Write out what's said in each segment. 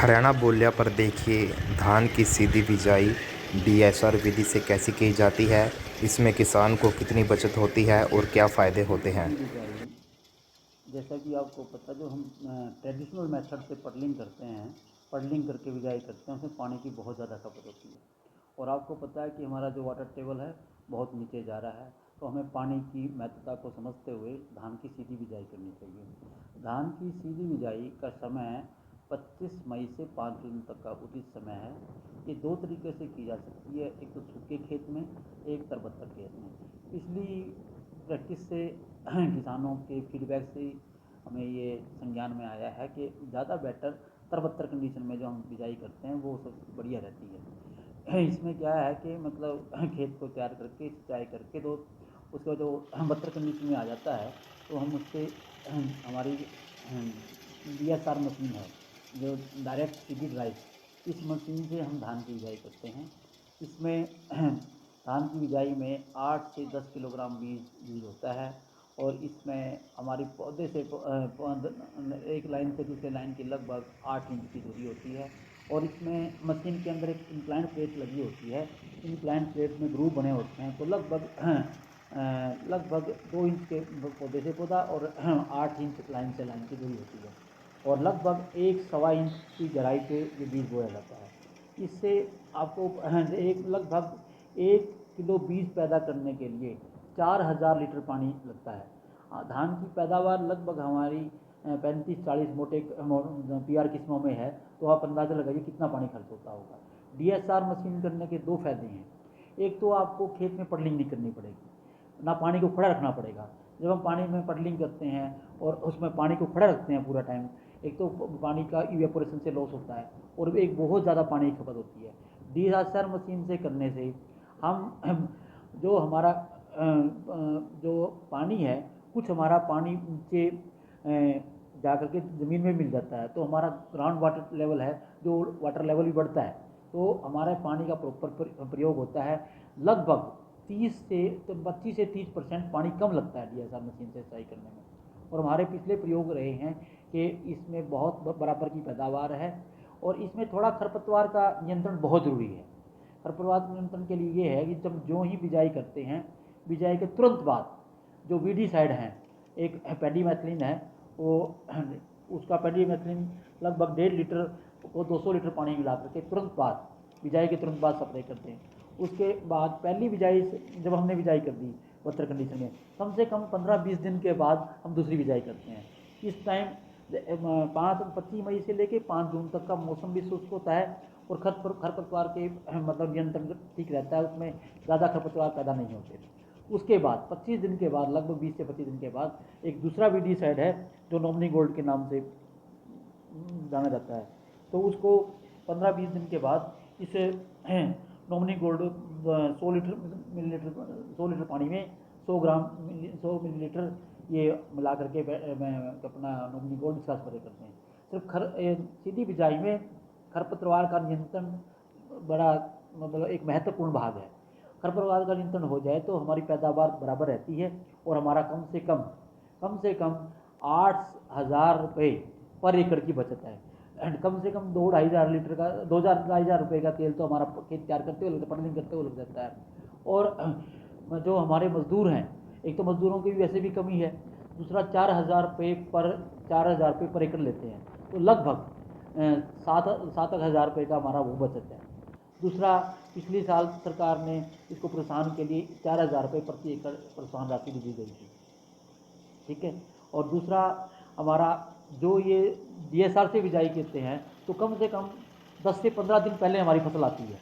हरियाणा बोलिया पर देखिए धान की सीधी बिजाई डीएसआर विधि से कैसे की जाती है। इसमें किसान को कितनी बचत होती है और क्या फ़ायदे होते हैं। सीधी बिजाई, जैसा कि आपको पता, जो हम ट्रेडिशनल मेथड से पडलिंग करते हैं, पडलिंग करके बिजाई करते हैं, उसमें पानी की बहुत ज़्यादा खपत होती है। और आपको पता है कि हमारा जो वाटर टेबल है बहुत नीचे जा रहा है, तो हमें पानी की महत्वता को समझते हुए धान की सीधी बिजाई करनी चाहिए। धान की सीधी बिजाई का समय 25 मई से 5 जून तक का उचित समय है। ये दो तरीके से की जा सकती है, एक तो सूखे खेत में, एक तरबत्तर खेत में। इसलिए प्रैक्टिस से किसानों के फीडबैक से हमें ये संज्ञान में आया है कि ज़्यादा बेटर तरबत्तर कंडीशन में जो हम बिजाई करते हैं वो सबसे बढ़िया रहती है। इसमें क्या है कि मतलब खेत को तैयार करके सिंचाई करके तो उसका जो बत्तर कंडीशन में आ जाता है, तो हम उससे हमारी DSR मशीन है जो डायरेक्ट सीधी ड्राइव, इस मशीन से हम धान की बिजाई करते हैं। इसमें धान की बिजाई में 8 से 10 किलोग्राम बीज यूज होता है। और इसमें हमारी पौधे से एक लाइन से दूसरे लाइन की लगभग 8 इंच की दूरी होती है। और इसमें मशीन के अंदर एक इंक्लाइन प्लेट लगी होती है। इंक्लाइन प्लेट में ग्रूव बने होते हैं, तो लगभग 2 इंच के पौधे से पौधा और 8 इंच लाइन से लाइन की दूरी होती है। और लगभग 1 सवा इंच की गहराई पे ये बीज बोया जाता है। इससे आपको एक लगभग 1 किलो बीज पैदा करने के लिए 4000 लीटर पानी लगता है। धान की पैदावार लगभग हमारी 35-40 मोटे PR किस्मों में है, तो आप अंदाज़ा लगाइए कितना पानी खर्च होता होगा। DSR मशीन करने के दो फायदे हैं। एक तो आपको खेत में पडलिंग नहीं करनी पड़ेगी, ना पानी को खड़ा रखना पड़ेगा। जब हम पानी में पडलिंग करते हैं और उसमें पानी को खड़ा रखते हैं पूरा टाइम, एक तो पानी का इवेपोरेशन से लॉस होता है और एक बहुत ज़्यादा पानी की खपत होती है। DSR मशीन से करने से हम जो हमारा जो पानी है, कुछ हमारा पानी नीचे जा करके ज़मीन में मिल जाता है, तो हमारा ग्राउंड वाटर लेवल है, जो वाटर लेवल भी बढ़ता है, तो हमारे पानी का प्रॉपर प्रयोग होता है। लगभग 25 से 30% पानी कम लगता है DSR मशीन से सिंचाई करने में। और हमारे पिछले प्रयोग रहे हैं कि इसमें बहुत बराबर की पैदावार है। और इसमें थोड़ा खरपतवार का नियंत्रण बहुत ज़रूरी है। खरपतवार नियंत्रण के लिए ये है कि जब जो ही बिजाई करते हैं, बिजाई के तुरंत बाद जो वीडीसाइड हैं, एक पेडीमेथलिन है, वो उसका पेडीमेथलिन लगभग 1.5 लीटर को 200 लीटर पानी मिला करके तुरंत बाद, बिजाई के तुरंत बाद स्प्रे करते हैं। उसके बाद पहली बिजाई जब हमने बिजाई कर दी बत्तर कंडीशन में, कम से कम 15-20 दिन के बाद हम दूसरी बिजाई करते हैं। इस टाइम 25 मई से लेके 5 जून तक का मौसम भी शुष्क होता है और खरपतवार के मतलब नियंत्रण ठीक रहता है, उसमें ज़्यादा खरपतवार पैदा नहीं होते। उसके बाद 25 दिन के बाद, लगभग 20 से 25 दिन के बाद, एक दूसरा वीडीसाइड है जो नॉमिनी गोल्ड के नाम से जाना जाता है। तो उसको 15-20 दिन के बाद इसे नॉमिनी गोल्ड 100 लीटर पानी में 100 मिलीलीटर ये मिला करके मैं अपना नॉमिनी गोल्ड इसका स्प्रे करते हैं। सिर्फ सीधी बिजाई में खरपतवार का नियंत्रण बड़ा मतलब एक महत्वपूर्ण भाग है। खरपतवार का नियंत्रण हो जाए तो हमारी पैदावार बराबर रहती है और हमारा कम से कम 8,000 रुपये पर एकड़ की बचत है। एंड कम से कम 2-2,500 लीटर का 2,000-2,500 रुपये का तेल तो हमारा खेत तैयार करते हुए पडलिंग करते हुए लग जाता है। और जो हमारे मजदूर हैं, एक तो मजदूरों की वैसे भी कमी है, दूसरा 4,000 रुपये पर एकड़ लेते हैं, तो लगभग 7,000 रुपये का हमारा वो बचत है। दूसरा, पिछले साल सरकार ने इसको प्रोत्साहन के लिए 4,000 रुपये प्रति एकड़ प्रोत्साहन राशि भी दी गई थी। ठीक है। और दूसरा, हमारा जो ये DSR से बिजाई करते हैं, तो कम से कम 10 से 15 दिन पहले हमारी फसल आती है,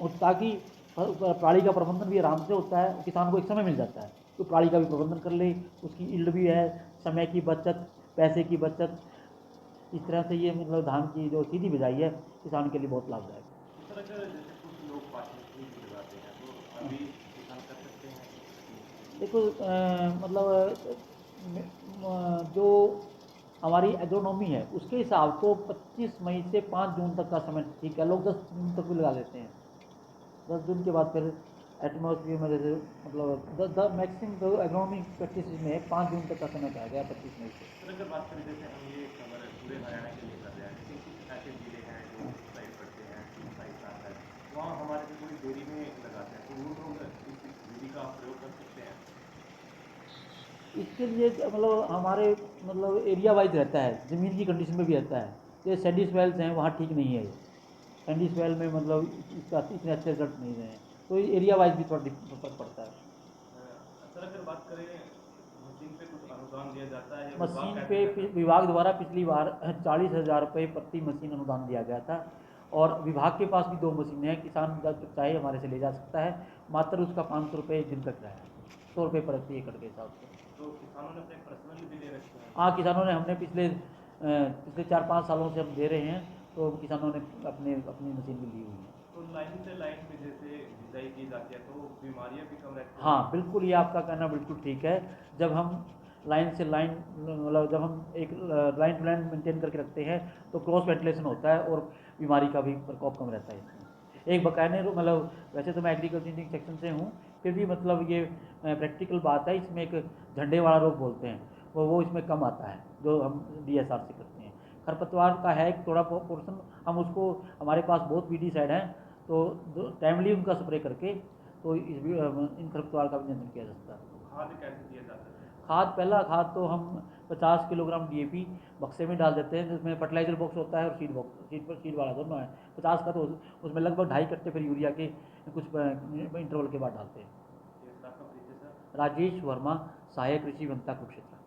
और ताकि पराली का प्रबंधन भी आराम से होता है, किसान को एक समय मिल जाता है तो पराली का भी प्रबंधन कर ले, उसकी ईल्ड भी है, समय की बचत, पैसे की बचत। इस तरह से ये मतलब धान की जो सीधी बिजाई है किसान के लिए बहुत लाभदायक है। सर, अगर जैसे कुछ लोग पार्टनरशिप भी लगाते हैं तो अभी किसान कर सकते हैं कि देखो मतलब जो हमारी एग्रोनॉमी है उसके हिसाब तो 25 मई से 5 जून तक का समय ठीक है। लोग 10 जून तक भी लगा लेते हैं। 10 जून के बाद फिर एटमोसफियर में जैसे मतलब दस मैक्सिमम जो एग्रोनॉमी प्रैक्टिस में 5 जून तक का समय कहा गया, 25 मई से। सर, अगर बात करें, जैसे हम ये खबर पूरे हरियाणा के लिए कर रहे हैं, लेकिन कुछ ऐसे जिले हैं इसके लिए मतलब हमारे मतलब एरिया वाइज रहता है, ज़मीन की कंडीशन में भी रहता है। ये सैंडी स्वेल्स हैं, वहाँ ठीक नहीं है ये। सैंडी स्वेल में मतलब इसका इतने अच्छे रिजल्ट नहीं रहे हैं, तो ये एरिया वाइज भी थोड़ा फर्क पड़ता है। सर अगर बात करें मशीन पे कुछ अनुदान दिया जाता है या विभाग मशीन कैसे पे करता है? विभाग द्वारा पिछली बार 40,000 रुपये प्रति मशीन अनुदान दिया गया था, और विभाग के पास भी 2 मशीनें हैं। किसान जब चाहे हमारे से ले जा सकता है, मात्र उसका 500 रुपये एक दिन तक है, 100 रुपये प्रति एकड़ के हिसाब से। तो किसानों ने अपने पर्सनली भी दे रखे हैं? हाँ, किसानों ने, हमने पिछले 4-5 सालों से हम दे रहे हैं, तो किसानों ने अपनी मशीन भी ली हुई है। तो लाइन से लाइन पे जैसे बिजाई की जाती है तो बीमारियां भी कम रहती हैं? हाँ बिल्कुल, ये आपका कहना बिल्कुल ठीक है। जब हम लाइन से लाइन मतलब जब हम एक लाइन टू लाइन मेंटेन करके रखते हैं तो क्रॉस वेंटिलेशन होता है और बीमारी का भी प्रकोप कम रहता है इसमें। एक बकायदे मतलब वैसे तो मैं एग्रीकल्चर इंजीनियरिंग सेक्शन से हूँ, फिर भी मतलब ये प्रैक्टिकल बात है। इसमें एक झंडे वाला रोग बोलते हैं, वो इसमें कम आता है जो हम DSR से करते हैं। खरपतवार का है एक थोड़ा पोर्सन, हम उसको, हमारे पास बहुत वीडीसाइड हैं, तो टाइमली उनका स्प्रे करके तो इन खरपतवार का भी नियंत्रण किया जा सकता है। खाद कैसे दिया जाता है? खाद, पहला खाद तो हम 50 किलोग्राम DAP बक्से में डाल देते हैं, जिसमें फर्टिलाइजर बॉक्स होता है और सीड बॉक्स, सीड वाला दोनों है। 50 का तो उसमें लगभग 2.5 कट्टे फिर यूरिया के कुछ इंटरवल के बाद डालते हैं। ये आपका परिचय सर? राजेश वर्मा, सहायक कृषि अभियंता कुरुक्षेत्र।